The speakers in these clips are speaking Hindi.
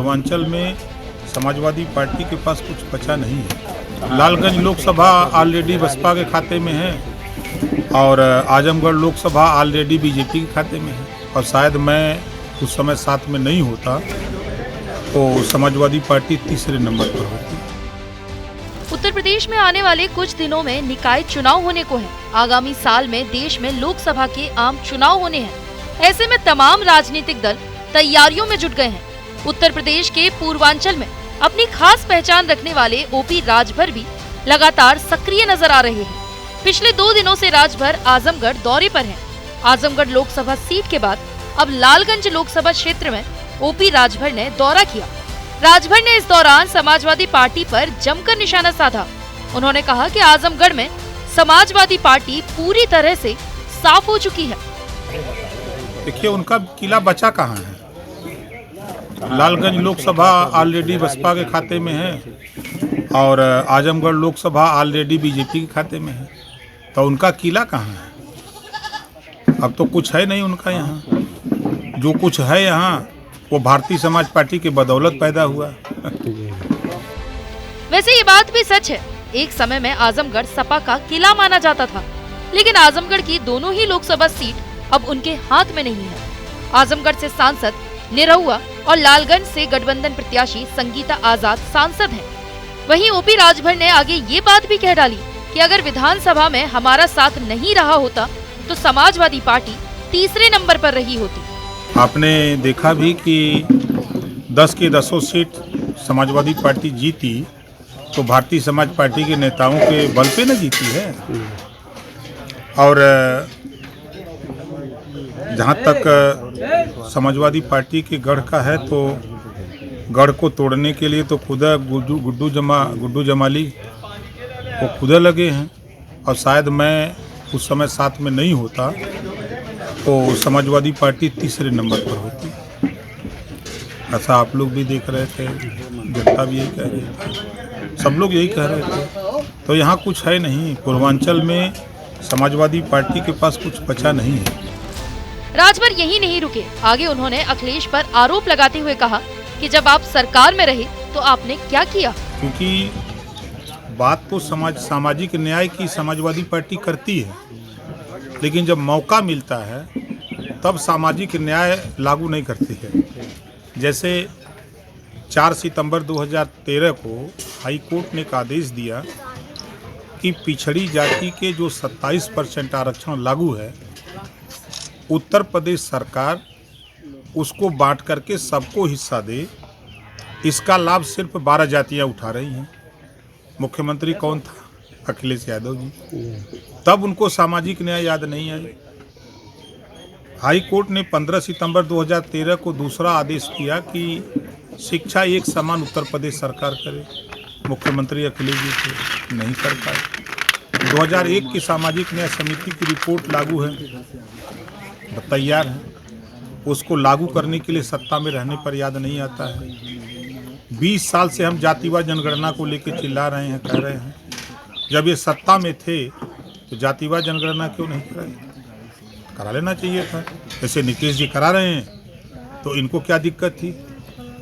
पूर्वांचल में समाजवादी पार्टी के पास कुछ बचा नहीं है। लालगंज लोकसभा ऑलरेडी बसपा के खाते में है और आजमगढ़ लोकसभा ऑलरेडी बीजेपी के खाते में है और शायद मैं उस समय साथ में नहीं होता तो समाजवादी पार्टी तीसरे नंबर पर होती। उत्तर प्रदेश में आने वाले कुछ दिनों में निकाय चुनाव होने को है। आगामी साल में देश में लोकसभा के आम चुनाव होने हैं। ऐसे में तमाम राजनीतिक दल तैयारियों में जुट गए हैं। उत्तर प्रदेश के पूर्वांचल में अपनी खास पहचान रखने वाले ओपी राजभर भी लगातार सक्रिय नजर आ रहे हैं। पिछले 2 दिनों से राजभर आजमगढ़ दौरे पर हैं। आजमगढ़ लोकसभा सीट के बाद अब लालगंज लोकसभा क्षेत्र में ओपी राजभर ने दौरा किया। राजभर ने इस दौरान समाजवादी पार्टी पर जमकर निशाना साधा। उन्होंने कहा कि आजमगढ़ में समाजवादी पार्टी पूरी तरह से साफ हो चुकी है। देखिए, उनका किला बचा कहाँ है। लालगंज लोकसभा ऑलरेडी बसपा के खाते में है और आजमगढ़ लोकसभा ऑलरेडी बीजेपी के खाते में है, तो उनका किला कहाँ है। अब तो कुछ है नहीं उनका यहाँ। जो कुछ है यहाँ वो भारतीय समाज पार्टी के बदौलत पैदा हुआ। वैसे ये बात भी सच है, एक समय में आजमगढ़ सपा का किला माना जाता था, लेकिन आजमगढ़ की दोनों ही लोकसभा सीट अब उनके हाथ में नहीं है। आजमगढ़ से सांसद निरहुआ और लालगंज से गठबंधन प्रत्याशी संगीता आजाद सांसद हैं। वहीं ओपी राजभर ने आगे ये बात भी कह डाली कि अगर विधानसभा में हमारा साथ नहीं रहा होता तो समाजवादी पार्टी तीसरे नंबर पर रही होती। आपने देखा भी कि 10 के 10 सीट समाजवादी पार्टी जीती तो भारतीय समाज पार्टी के नेताओं के बल पे न जीती है। और जहाँ तक समाजवादी पार्टी के गढ़ का है तो गढ़ को तोड़ने के लिए तो खुद गुड्डू जमाली वो खुद लगे हैं और शायद मैं उस समय साथ में नहीं होता तो समाजवादी पार्टी तीसरे नंबर पर होती। ऐसा आप लोग भी देख रहे थे, जनता भी यही कह रही थी, सब लोग यही कह रहे थे। तो यहाँ कुछ है नहीं। पूर्वांचल में समाजवादी पार्टी के पास कुछ बचा नहीं है। राजभर यही नहीं रुके, आगे उन्होंने अखिलेश पर आरोप लगाते हुए कहा कि जब आप सरकार में रहे तो आपने क्या किया। क्योंकि बात तो सामाजिक न्याय की समाजवादी पार्टी करती है, लेकिन जब मौका मिलता है तब सामाजिक न्याय लागू नहीं करती है। जैसे 4 सितंबर 2013 को हाई कोर्ट ने एक आदेश दिया कि पिछड़ी जाति के जो 27% आरक्षण लागू है, उत्तर प्रदेश सरकार उसको बांट करके सबको हिस्सा दे। इसका लाभ सिर्फ 12 जातियां उठा रही हैं। मुख्यमंत्री कौन था? अखिलेश यादव जी। तब उनको सामाजिक न्याय याद नहीं आई। हाई कोर्ट ने 15 सितंबर 2013 को दूसरा आदेश दिया कि शिक्षा एक समान उत्तर प्रदेश सरकार करे। मुख्यमंत्री अखिलेश जी थे, नहीं कर पाए। 2001 की सामाजिक न्याय समिति की रिपोर्ट लागू है, तैयार है, उसको लागू करने के लिए सत्ता में रहने पर याद नहीं आता है। 20 साल से हम जातिवाद जनगणना को लेकर चिल्ला रहे हैं, कह रहे हैं जब ये सत्ता में थे तो जातिवाद जनगणना क्यों नहीं कराई? करा लेना चाहिए था। जैसे नीतीश जी करा रहे हैं तो इनको क्या दिक्कत थी?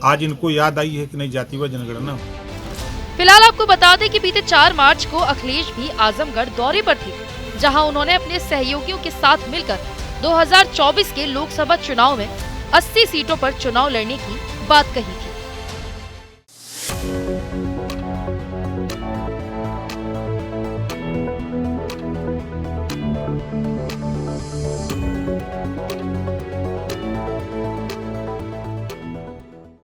आज इनको याद आई है कि नहीं जातिवाद जनगणना। फिलहाल आपको बता दें कि बीते 4 मार्च को अखिलेश भी आजमगढ़ दौरे पर थे, जहां उन्होंने अपने सहयोगियों के साथ मिलकर 2024 के लोकसभा चुनाव में 80 सीटों पर चुनाव लड़ने की बात कही थी।